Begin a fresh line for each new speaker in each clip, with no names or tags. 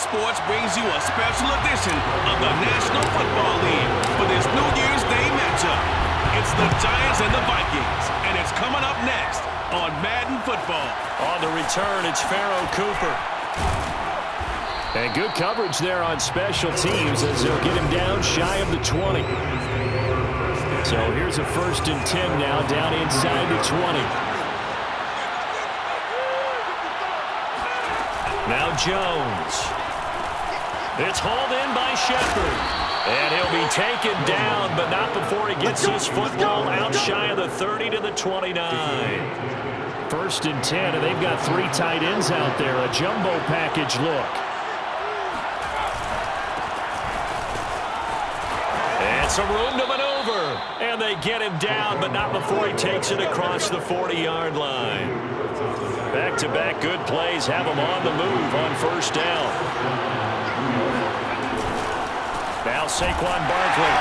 Sports brings you a special edition of the National Football League for this New Year's Day matchup. It's the Giants and the Vikings, and it's coming up next on Madden Football.
On the return, it's Pharaoh Cooper. And good coverage there on special teams as they'll get him down shy of the 20. So here's a 1st and 10 now, down inside the 20. Now Jones. It's hauled in by Shepard. And he'll be taken down, but not before he gets his football out shy of the 30 to the 29. 1st and 10, and they've got 3 tight ends out there. A jumbo package look. And some room to maneuver. And they get him down, but not before he takes it across the 40-yard line. Back-to-back good plays have him on the move on 1st down. Now Saquon Barkley.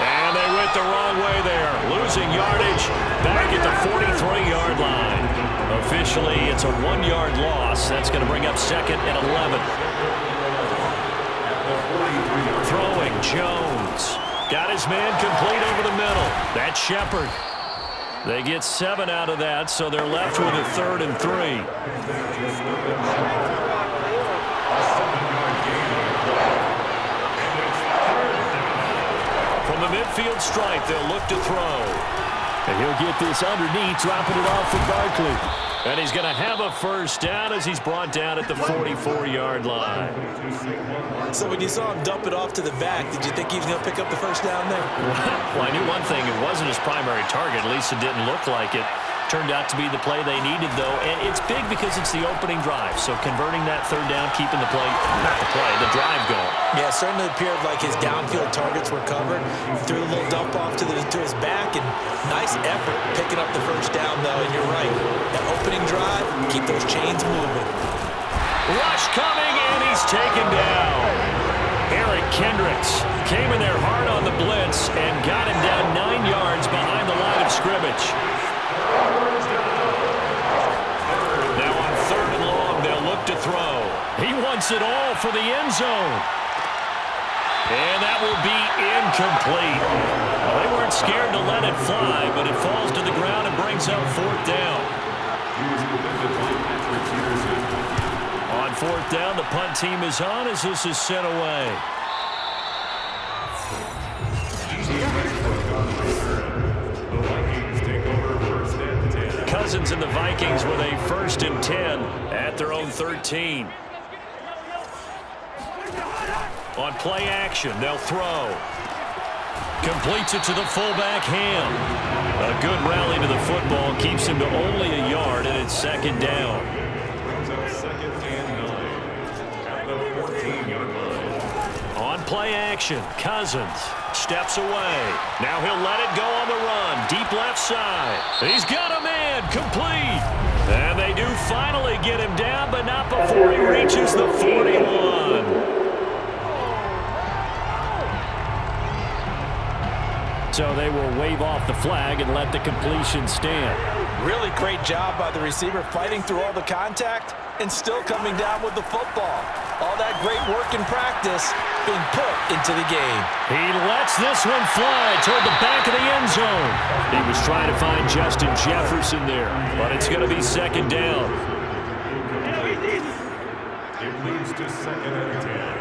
And they went the wrong way there. Losing yardage back at the 43-yard line. Officially, it's a 1-yard loss. That's going to bring up 2nd and 11. Throwing Jones. Got his man complete over the middle. That's Shepard. They get 7 out of that, so they're left with a 3rd and 3. From the midfield stripe, they'll look to throw. And he'll get this underneath, dropping it off for Barkley. And he's going to have a 1st down as he's brought down at the 44-yard line.
So when you saw him dump it off to the back, did you think he was going to pick up the 1st down there?
Well, I knew one thing. It wasn't his primary target. At least it didn't look like it. Turned out to be the play they needed, though. And it's big because it's the opening drive. So converting that 3rd down, keeping the play, not the play, the drive going.
Yeah, certainly appeared like his downfield targets were covered. Threw a little dump off to his back, and nice effort picking up the 1st down, though. And you're right. That opening drive, keep those chains moving.
Rush coming, and he's taken down. Eric Kendricks came in there hard on the blitz and got him down 9 yards behind the line of scrimmage. Now on 3rd and long, they'll look to throw. He wants it all for the end zone. And that will be incomplete. Well, they weren't scared to let it fly, but it falls to the ground and brings up 4th down. On 4th down, the punt team is on as this is sent away. Cousins and the Vikings with a 1st and 10 at their own 13. On play action, they'll throw. Completes it to the fullback, Ham. A good rally to the football keeps him to only a yard, and it's 2nd down. On play action, Cousins steps away. Now he'll let it go on the run. Deep left side. He's got a man complete. And they do finally get him down, but not before he reaches the 41. So they will wave off the flag and let the completion stand.
Really great job by the receiver fighting through all the contact and still coming down with the football. All that great work in practice being put into the game.
He lets this one fly toward the back of the end zone. He was trying to find Justin Jefferson there, but it's going to be 2nd down.
It leads to 2nd and 10.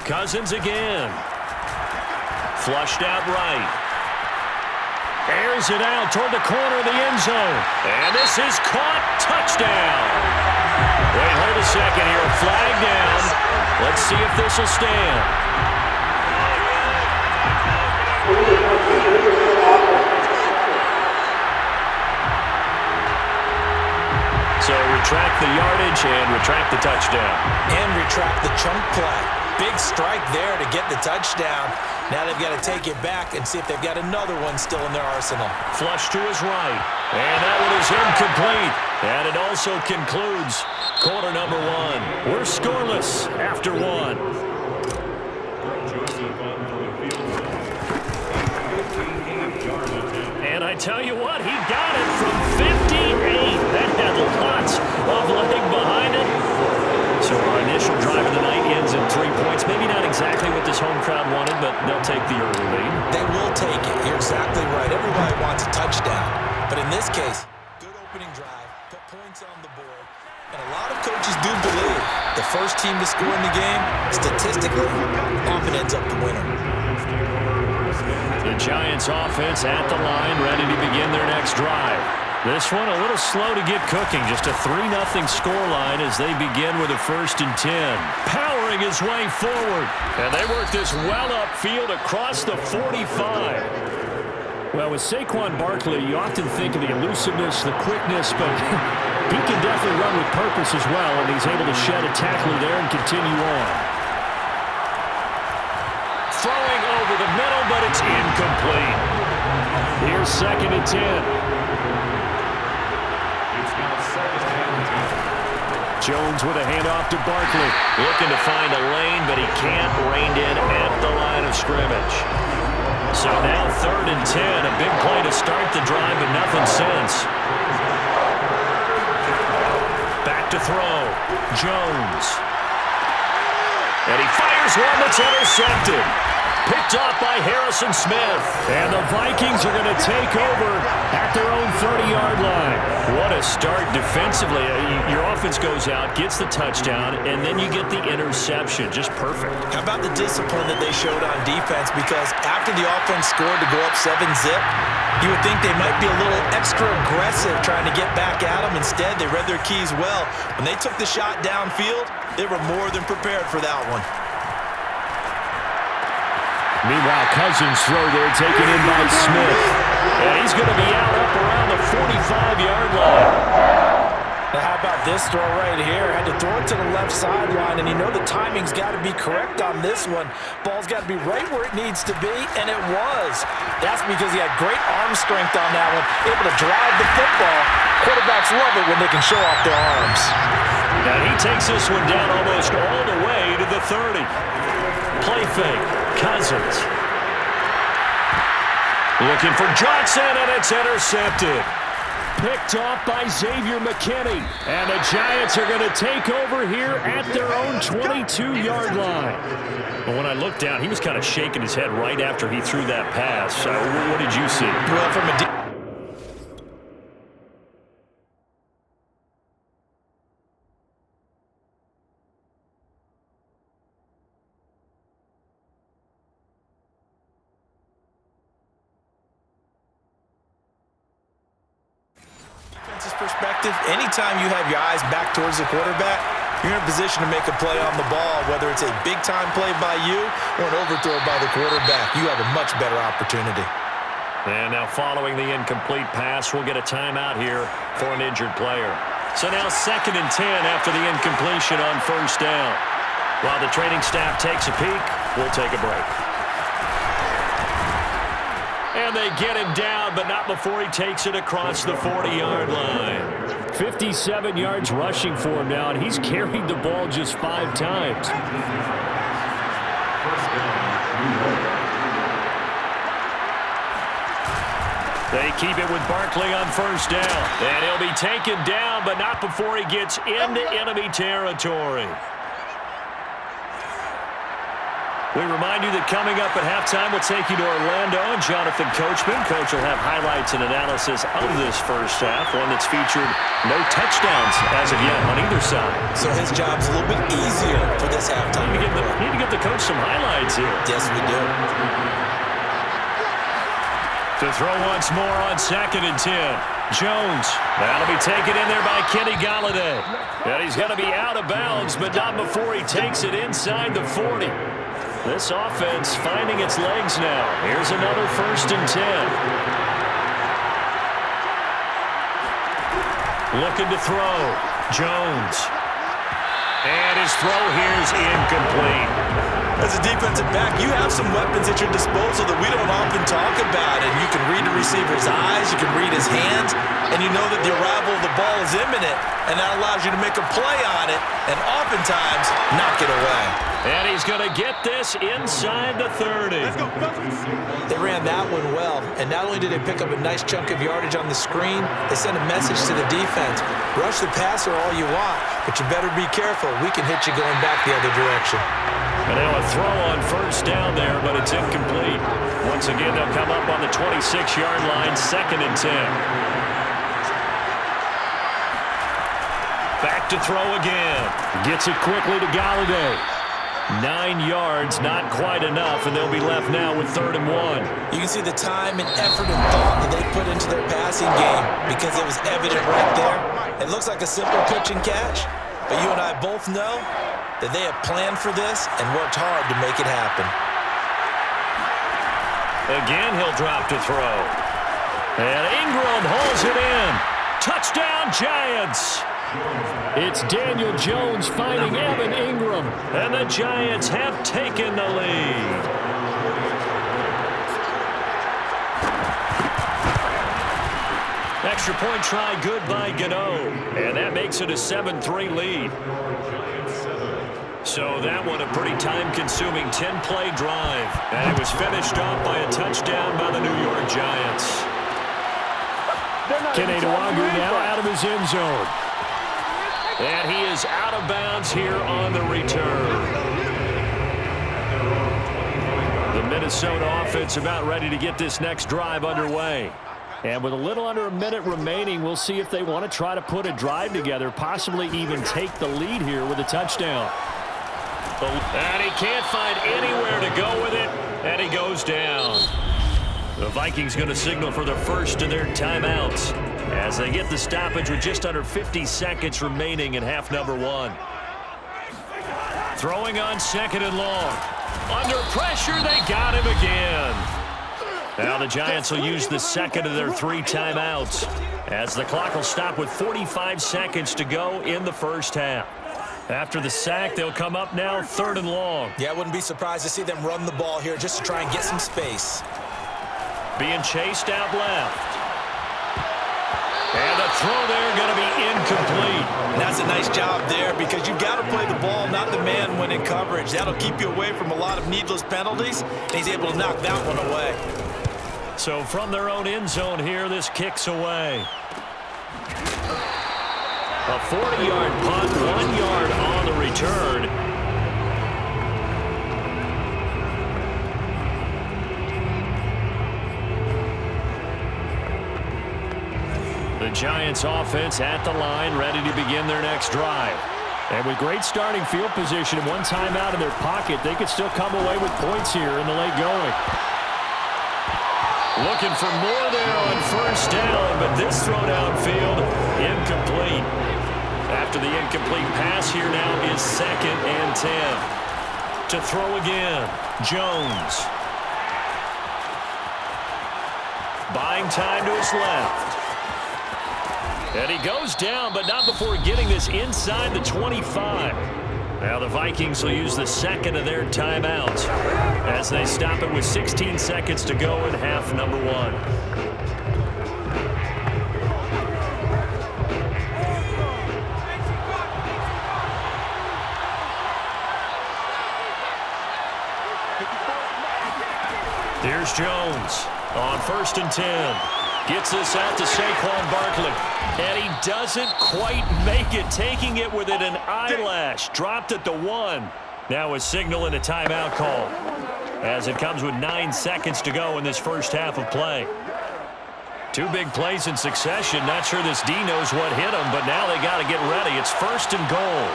Cousins again. Flushed out right. Airs it out toward the corner of the end zone. And this is caught. Touchdown. Wait, hold a second here. Flag down. Let's see if this will stand. So retract the yardage and retract the touchdown.
And retract the chunk play. Big strike there to get the touchdown. Now they've got to take it back and see if they've got another one still in their arsenal.
Flush to his right. And that one is incomplete. And it also concludes quarter number 1. We're scoreless after 1. And I tell you what, he got it from 58. That had lots of leg behind it. So our initial drive of the night ends in 3 points. Maybe not exactly what this home crowd wanted, but they'll take the early lead.
They will take it. You're exactly right. Everybody wants a touchdown. But in this case, good opening drive, put points on the board. And a lot of coaches do believe the first team to score in the game, statistically, often ends up the winner.
The Giants offense at the line, ready to begin their next drive. This one a little slow to get cooking. Just a 3-0 scoreline as they begin with a 1st and 10. Powering his way forward. And they work this well upfield across the 45. Well, with Saquon Barkley, you often think of the elusiveness, the quickness, but he can definitely run with purpose as well, and he's able to shed a tackler there and continue on. Throwing over the middle, but it's incomplete. Here's 2nd and 10. Jones with a handoff to Barkley. Looking to find a lane, but he can't. Reined in at the line of scrimmage. So now 3rd and 10. A big play to start the drive, but nothing since. Back to throw. Jones. And he fires one that's intercepted. Picked off by Harrison Smith. And the Vikings are going to take over at their own 30-yard line. What a start defensively. Your offense goes out, gets the touchdown, and then you get the interception. Just perfect.
How about the discipline that they showed on defense? Because after the offense scored to go up 7-zip, you would think they might be a little extra aggressive trying to get back at them. Instead, they read their keys well. When they took the shot downfield, they were more than prepared for that one.
Meanwhile, Cousins throw there, taken in by Smith. And he's going to be out up around the 45-yard line.
Now, how about this throw right here? Had to throw it to the left sideline, and you know the timing's got to be correct on this one. Ball's got to be right where it needs to be, and it was. That's because he had great arm strength on that one, able to drive the football. Quarterbacks love it when they can show off their arms.
And he takes this one down almost all the way to the 30. Play fake. Cousins. Looking for Johnson, and it's intercepted. Picked off by Xavier McKinney. And the Giants are going to take over here at their own 22-yard line. But when I looked down, he was kind of shaking his head right after he threw that pass. So what did you see?
Well, from a perspective, anytime you have your eyes back towards the quarterback, you're in a position to make a play on the ball, whether it's a big-time play by you or an overthrow by the quarterback. You have a much better opportunity.
And now following the incomplete pass, we'll get a timeout here for an injured player. So now 2nd and 10 after the incompletion on 1st down. While the training staff takes a peek, we'll take a break. And they get him down, but not before he takes it across the 40-yard line. 57 yards rushing for him now, and he's carried the ball just 5 times. They keep it with Barkley on 1st down. And he'll be taken down, but not before he gets into enemy territory. We remind you that coming up at halftime, we'll take you to Orlando and Jonathan Coachman. Coach will have highlights and analysis of this first half, one that's featured no touchdowns as of yet on either side.
So his job's a little bit easier for this halftime.
Need to give the coach some highlights here.
Yes, we do.
To throw once more on 2nd and 10. Jones. That'll be taken in there by Kenny Golladay. And he's going to be out of bounds, but not before he takes it inside the 40. This offense finding its legs now. Here's another 1st and 10. Looking to throw. Jones. And his throw here is incomplete.
As a defensive back, you have some weapons at your disposal that we don't often talk about. And you can read the receiver's eyes, you can read his hands, and you know that the arrival of the ball is imminent. And that allows you to make a play on it and oftentimes knock it away.
And he's going to get this inside the 30.
They ran that one well. And not only did they pick up a nice chunk of yardage on the screen, they sent a message to the defense. Rush the passer all you want, but you better be careful. We can hit you going back the other direction.
And now a throw on first down there, but it's incomplete. Once again, they'll come up on the 26-yard line, 2nd and 10. Back to throw again. Gets it quickly to Galladay. 9 yards, not quite enough, and they'll be left now with 3rd and 1.
You can see the time and effort and thought that they put into their passing game because it was evident right there. It looks like a simple pitch and catch, but you and I both know that they have planned for this and worked hard to make it happen.
Again, he'll drop to throw. And Ingram hauls it in. Touchdown, Giants! It's Daniel Jones finding Evan Ingram, and the Giants have taken the lead. Extra point try good by Gano, and that makes it a 7-3 lead. So that one a pretty time-consuming 10-play drive, and it was finished off by a touchdown by the New York Giants. Kenny Nwagu now out of his end zone. And he is out of bounds here on the return. The Minnesota offense about ready to get this next drive underway. And with a little under a minute remaining, we'll see if they want to try to put a drive together, possibly even take the lead here with a touchdown. And he can't find anywhere to go with it, and he goes down. The Vikings going to signal for the first of their timeouts as they get the stoppage with just under 50 seconds remaining in half number 1. Throwing on 2nd and long. Under pressure, they got him again. Now the Giants will use the second of their 3 timeouts as the clock will stop with 45 seconds to go in the first half. After the sack, they'll come up now 3rd and long.
Yeah, I wouldn't be surprised to see them run the ball here just to try and get some space.
Being chased out left. And the throw there going to be incomplete.
And that's a nice job there because you've got to play the ball, not the man when in coverage. That'll keep you away from a lot of needless penalties. And he's able to knock that one away.
So from their own end zone here, this kicks away. A 40-yard punt, 1 yard on the return. The Giants offense at the line, ready to begin their next drive. And with great starting field position and 1 timeout in their pocket, they could still come away with points here in the late going. Looking for more there on first down, but this throw downfield, incomplete. After the incomplete pass, here now is 2nd and 10. To throw again, Jones. Buying time to his left. And he goes down, but not before getting this inside the 25. Now the Vikings will use the second of their timeouts as they stop it with 16 seconds to go in half number 1. Here's Jones on 1st and 10. Gets this out to Saquon Barkley. And he doesn't quite make it, taking it within an eyelash. Dropped at the 1. Now a signal and a timeout call as it comes with 9 seconds to go in this first half of play. 2 big plays in succession. Not sure this D knows what hit him, but now they got to get ready. It's 1st and goal.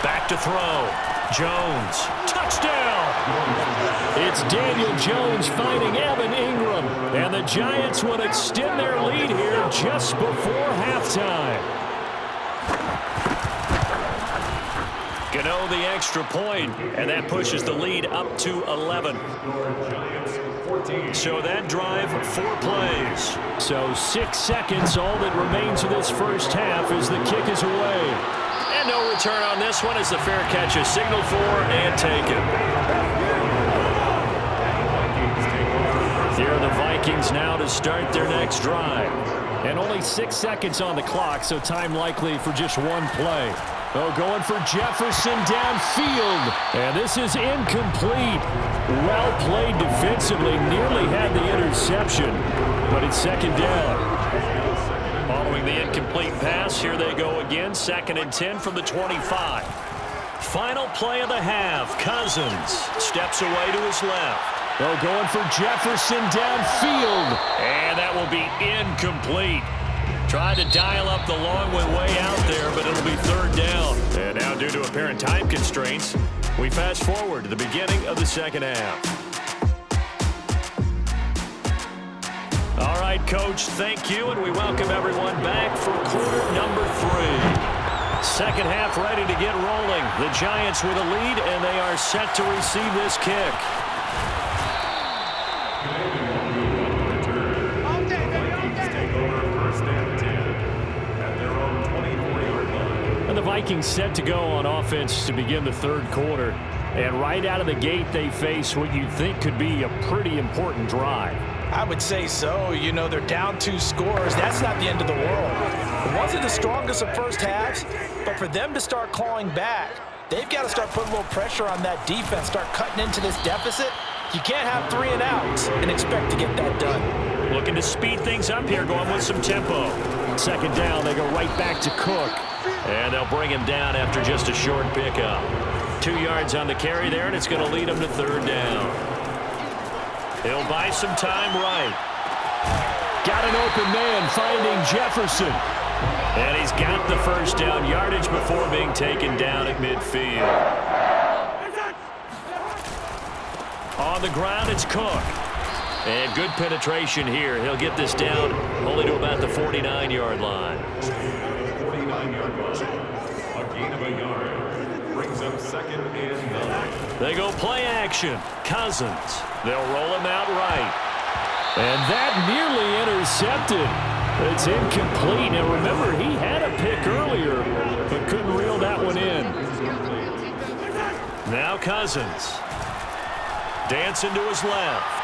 Back to throw. Jones. Touchdown! It's Daniel Jones finding Evan Ingram. And the Giants would extend their lead here just before halftime. Gano the extra point, and that pushes the lead up to 11. So that drive, 4 plays. So 6 seconds, all that remains of this first half as the kick is away. And no return on this one as the fair catch is signaled for and taken. Here are the Vikings now to start their next drive. And only 6 seconds on the clock, so time likely for just 1 play. Oh, going for Jefferson downfield. And this is incomplete. Well played defensively. Nearly had the interception, but it's second down. Following the incomplete pass, here they go again. 2nd and 10 from the 25. Final play of the half. Cousins steps away to his left. Oh, going for Jefferson downfield. And that will be incomplete. Tried to dial up the long one way out there, but it'll be 3rd down. And now, due to apparent time constraints, we fast forward to the beginning of the second half. All right, Coach, thank you, and we welcome everyone back for quarter number 3. Second half ready to get rolling. The Giants with a lead, and they are set to receive this kick. And the Vikings set to go on offense to begin the 3rd quarter. And right out of the gate, they face what you think could be a pretty important drive.
I would say so. You know, they're down 2 scores. That's not the end of the world. It wasn't the strongest of first halves, but for them to start clawing back, they've got to start putting a little pressure on that defense, start cutting into this deficit. You can't have 3 and outs and expect to get that done.
Looking to speed things up here, going with some tempo. 2nd down, they go right back to Cook. And they'll bring him down after just a short pickup. 2 yards on the carry there, and it's going to lead him to 3rd down. He'll buy some time right. Got an open man finding Jefferson. And he's got the 1st down yardage before being taken down at midfield. On the ground, it's Cook. And good penetration here. He'll get this down only to about the 49-yard line.
49-yard line. A gain of a yard. Brings up 2nd and 9.
They go play action. Cousins. They'll roll him out right. And that nearly intercepted. It's incomplete. Now remember, he had a pick earlier, but couldn't reel that one in. Now Cousins. Dancing to his left.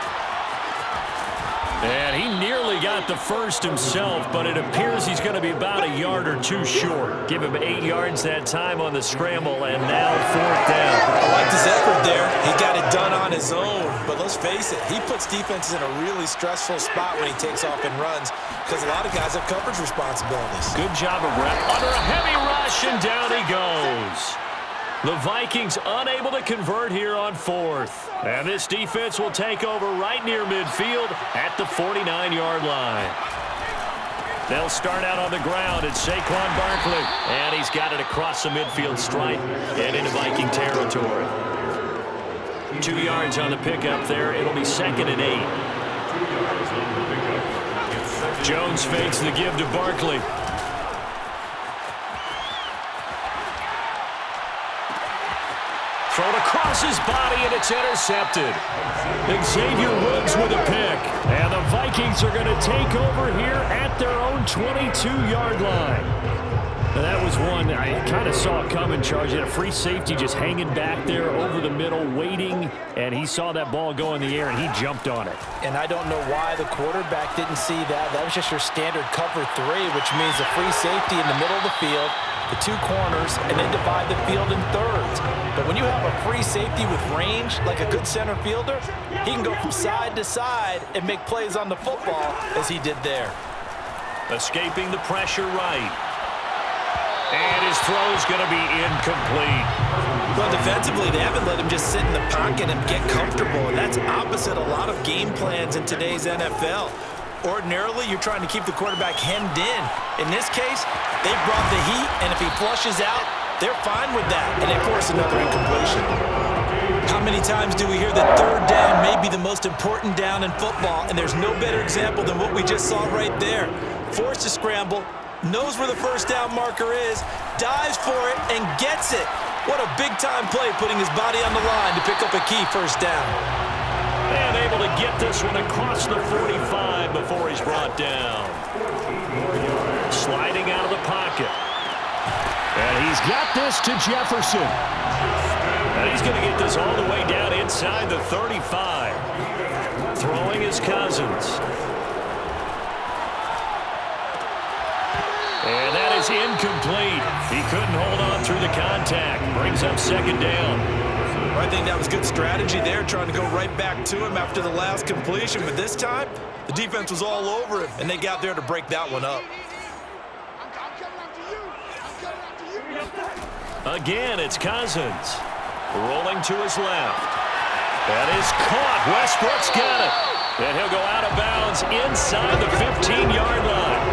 And he nearly got the 1st himself, but it appears he's going to be about a yard or 2 short. Give him 8 yards that time on the scramble, and now 4th down.
I like his effort there. He got it done on his own, but let's face it, he puts defenses in a really stressful spot when he takes off and runs because a lot of guys have coverage responsibilities.
Good job of rep. Under a heavy rush, and down he goes. The Vikings unable to convert here on 4th. And this defense will take over right near midfield at the 49-yard line. They'll start out on the ground. It's Saquon Barkley. And he's got it across the midfield stripe and into Viking territory. 2 yards on the pickup there. It'll be 2nd and 8. Jones fakes the give to Barkley. Thrown across his body, and it's intercepted. Xavier Woods with a pick. And the Vikings are going to take over here at their own 22-yard line. And that was one I kind of saw coming, Charge. He had a free safety just hanging back there over the middle, waiting, and he saw that ball go in the air, and he jumped on it.
And I don't know why the quarterback didn't see that. That was just your standard cover 3, which means a free safety in the middle of the field, the 2 corners, and then divide the field in thirds. But when you have a free safety with range, like a good center fielder, he can go from side to side and make plays on the football as he did there.
Escaping the pressure right. And his throw's going to be incomplete.
Well, defensively, they haven't let him just sit in the pocket and get comfortable, and that's opposite a lot of game plans in today's NFL. Ordinarily, you're trying to keep the quarterback hemmed in. In this case, they brought the heat, and if he flushes out, they're fine with that, and they force another incompletion. How many times do we hear that 3rd down may be the most important down in football, and there's no better example than what we just saw right there. Forced to scramble, knows where the 1st down marker is, dives for it, and gets it. What a big-time play, putting his body on the line to pick up a key 1st down.
And able to get this one across the 45 before he's brought down. Sliding out of the pocket. And he's got this to Jefferson. And he's going to get this all the way down inside the 35. Throwing his Cousins. And that is is incomplete. He couldn't hold on through the contact. Brings up second down.
Well, I think that was good strategy there, trying to go right back to him after the last completion. But this time, the defense was all over him, and they got there to break that one up.
Again, it's Cousins. Rolling to his left. That is caught. Westbrook's got it. And he'll go out of bounds inside the 15-yard line.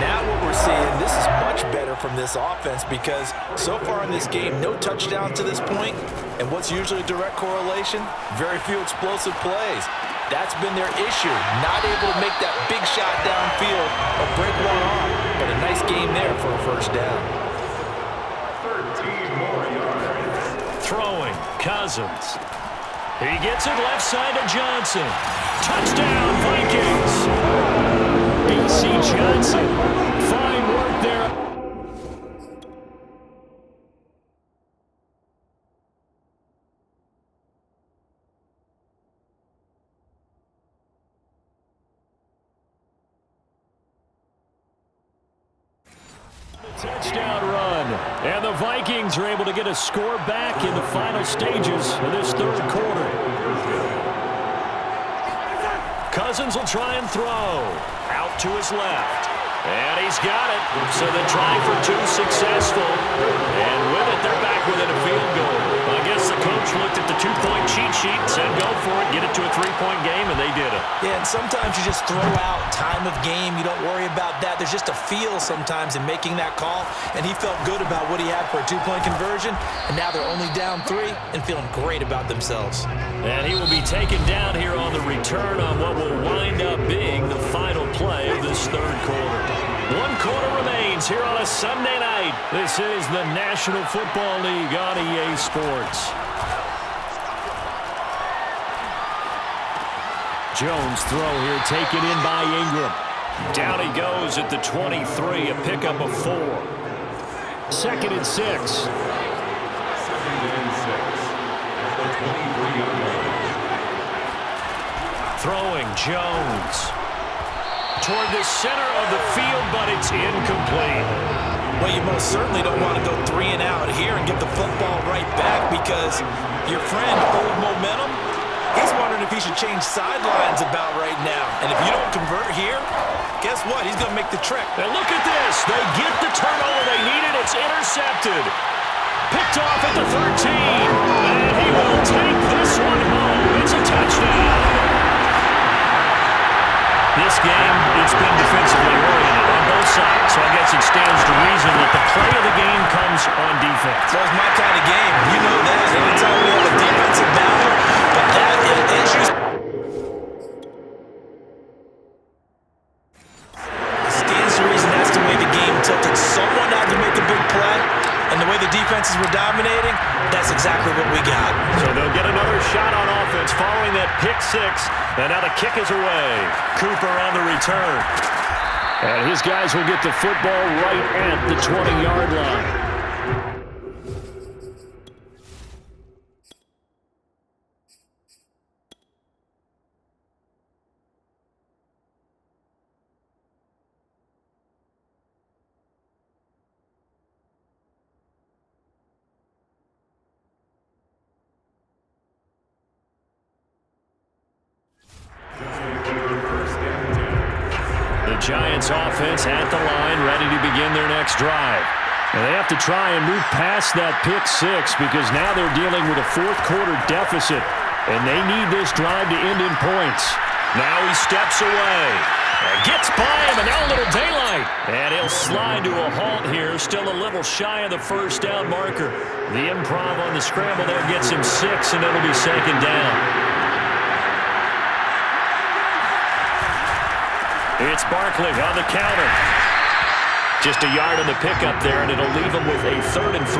Now what we're seeing, this is much better from this offense because so far in this game, no touchdown to this point. And what's usually a direct correlation? Very few explosive plays. That's been their issue. Not able to make that big shot downfield or break one off. But a nice game there for a first down.
13 more yards.
Throwing, Cousins. He gets it left side to Johnson. Touchdown, Vikings. B.C. Johnson. Fine work there. Touchdown run. And the Vikings are able to get a score back in the final stages of this third quarter. Cousins will try and throw. Out to his left. And he's got it. So the try for two successful. And with it, they're back within a field goal. I guess the coach looked at the two-point cheat sheet and said, go for it, get it to a three-point game, and they did it.
Yeah, and sometimes you just throw out time of game. You don't worry about that. There's just a feel sometimes in making that call, and he felt good about what he had for a two-point conversion, and now they're only down 3 and feeling great about themselves.
And he will be taken down here on the return on what will wind up being the final play of this third quarter. 1 quarter remains here on a Sunday night. This is the National Football League on EA Sports. Jones throw here taken in by Ingram. Down he goes at the 23, a pickup of 4. 2nd and 6.
Second and 6. At the 23-yard line.
Throwing Jones. Toward the center of the field, but it's incomplete.
Well, you most certainly don't want to go 3 and out here and get the football right back because your friend, Old Momentum, he's wondering if he should change sidelines about right now. And if you don't convert here, guess what? He's going to make the trek.
And look at this. They get the turnover they needed. It's intercepted. Picked off at the 13. And he will take this one home. It's a touchdown. This game, it's been defensively oriented on both sides, so I guess it stands to reason that the play of the game comes on defense.
So it's my kind of game. You know that. Anytime we have a defensive battle, but that issues. It stands to reason that's the way the game tilted. Someone had to make a big play, and the way the defenses were dominating, that's exactly what we got.
So they'll get another shot on offense following that pick 6. And now the kick is away. Cooper on the return. And his guys will get the football right at the 20-yard line. Giants offense at the line, ready to begin their next drive. And they have to try and move past that pick 6 because now they're dealing with a fourth quarter deficit, and they need this drive to end in points. Now he steps away. And gets by him, and now a little daylight. And he'll slide to a halt here, still a little shy of the first down marker. The improv on the scramble there gets him 6, and it'll be 2nd down. It's Barkley on the counter. Just a yard on the pickup there, and it'll leave him with a 3rd and 3.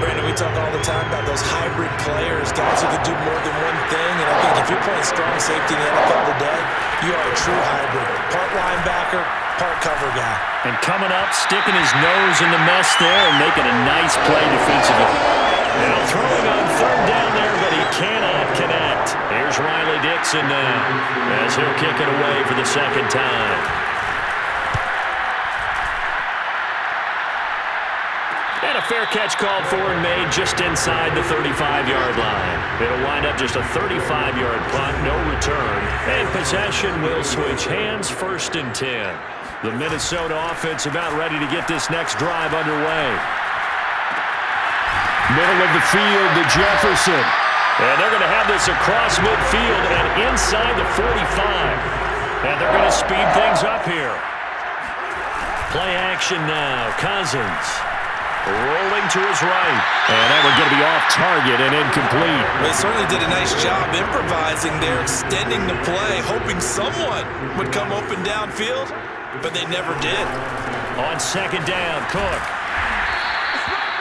Brandon, we talk all the time about those hybrid players, guys who can do more than one thing. And I think if you're playing strong safety in the NFL today, you are a true hybrid. Part linebacker, part cover guy.
And coming up, sticking his nose in the mess there and making a nice play defensively. Now throwing on 3rd down there, but he cannot connect. Here's Riley Dixon now as he'll kick it away for the 2nd time. fair catch called for and made just inside the 35-yard line. It'll wind up just a 35-yard punt, no return. And possession will switch hands, 1st and 10. The Minnesota offense about ready to get this next drive underway. Middle of the field to Jefferson. And they're going to have this across midfield and inside the 45. And they're going to speed things up here. Play action now. Cousins rolling to his right. And that one going to be off target and incomplete.
They certainly did a nice job improvising there, extending the play, hoping someone would come open downfield, but they never did.
On 2nd down, Cook.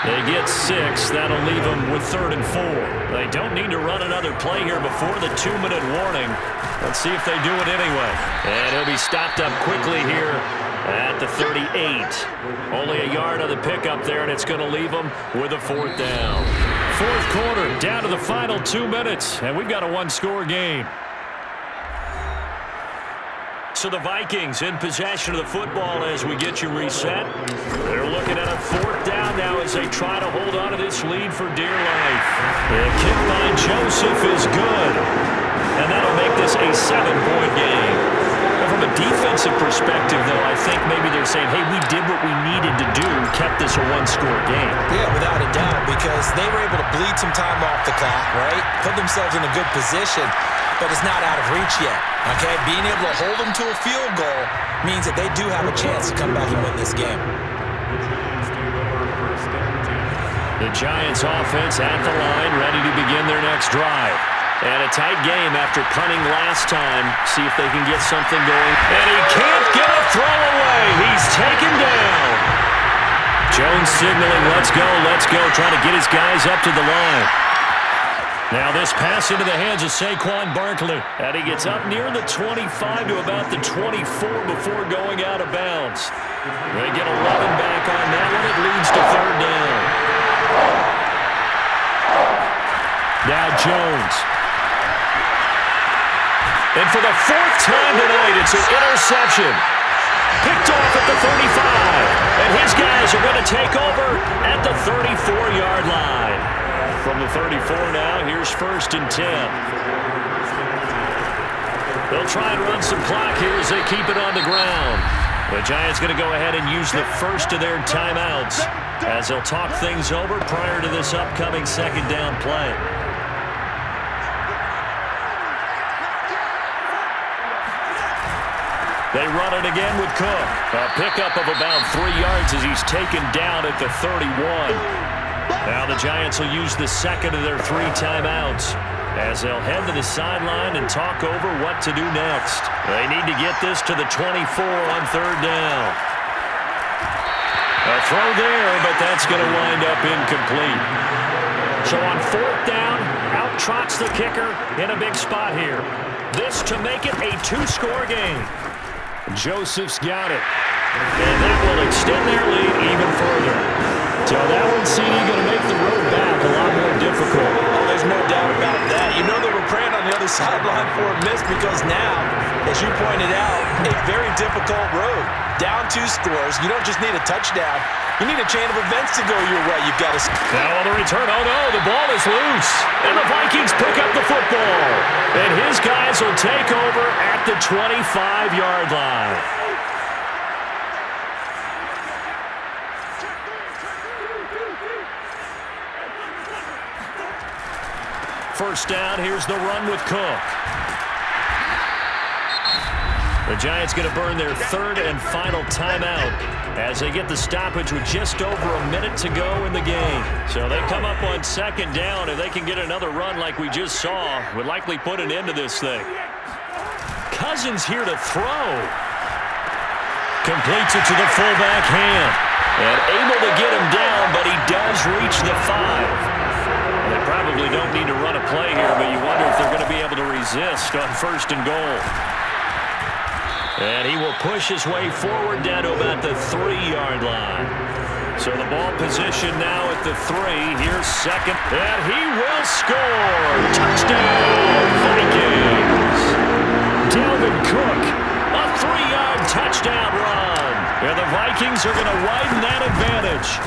They get 6. That'll leave them with 3rd and 4. They don't need to run another play here before the 2-minute warning. Let's see if they do it anyway. And he'll be stopped up quickly here at the 38. Only a yard on the pickup there, and it's going to leave them with a 4th down. 4th quarter, down to the final 2 minutes, and we've got a 1-score game. So the Vikings in possession of the football as we get you reset. They're looking at a 4th down now as they try to hold on to this lead for dear life. The kick by Joseph is good, and that'll make this a 7-point game. And from a defensive perspective, though, I think maybe they're saying, hey, we did what we needed to do, kept this a 1-score game.
Yeah, without a doubt, because they were able to bleed some time off the clock, right? Put themselves in a good position, but it's not out of reach yet. Okay, being able to hold them to a field goal means that they do have a chance to come back and win this game.
The Giants offense at the line, ready to begin their next drive. And a tight game after punting last time. See if they can get something going. And he can't get a throw away. He's taken down. Jones signaling, let's go, trying to get his guys up to the line. Now this pass into the hands of Saquon Barkley. And he gets up near the 25 to about the 24 before going out of bounds. They get 11 back on that one. It leads to 3rd down. Now Jones. And for the 4th time tonight, it's an interception. Picked off at the 35. And his guys are going to take over at the 34-yard line. From the 34 now, here's 1st and 10. They'll try and run some clock here as they keep it on the ground. The Giants going to go ahead and use the first of their timeouts as they'll talk things over prior to this upcoming 2nd down play. They run it again with Cook. A pickup of about 3 yards as he's taken down at the 31. Now the Giants will use the 2nd of their 3 timeouts as they'll head to the sideline and talk over what to do next. They need to get this to the 24 on 3rd down. A throw there, but that's going to wind up incomplete. So on 4th down, out trots the kicker in a big spot here. This to make it a 2-score game. Joseph's got it. And that will extend their lead even further. So that one, CD, going to make the road back a lot more difficult.
Oh, there's no doubt about that. You know they were praying on the other sideline for a miss because now, as you pointed out, a very difficult road. Down 2 scores. You don't just need a touchdown. You need a chain of events to go your way. You've got to...
Now on the return, oh no, the ball is loose. And the Vikings pick up the football. And his guys will take over at the 25-yard line. First down, here's the run with Cook. The Giants going to burn their 3rd and final timeout as they get the stoppage with just over a minute to go in the game. So they come up on 2nd down. If they can get another run like we just saw, would likely put an end to this thing. Cousins here to throw. Completes it to the fullback hand. And able to get him down, but he does reach the 5. They probably don't need to run a play here, but you wonder if they're going to be able to resist on 1st and goal. And he will push his way forward down to about the 3-yard line. So the ball position now at the 3. Here's 2nd. And he will score. Touchdown, Vikings. Dalvin Cook, a 3-yard touchdown run. And the Vikings are going to widen that advantage.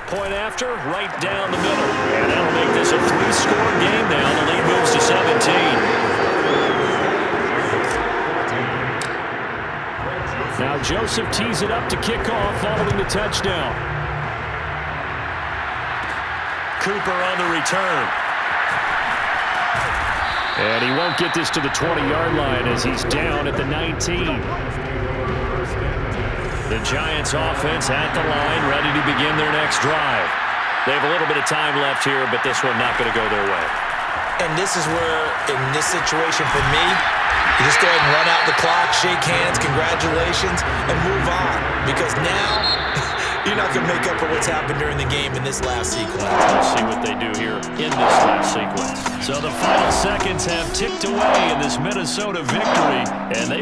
Point after, right down the middle. And that'll make this a 3-score game now. The lead moves to 17. Now Joseph tees it up to kick off following the touchdown. Cooper on the return. And he won't get this to the 20-yard line as he's down at the 19. The Giants offense at the line, ready to begin their next drive. They have a little bit of time left here, but this one not going to go their way.
And this is where, in this situation for me, you just go ahead and run out the clock, shake hands, congratulations, and move on. Because now, you're not going to make up for what's happened during the game in this last sequence.
Let's see what they do here in this last sequence. So the final seconds have ticked away in this Minnesota victory, and they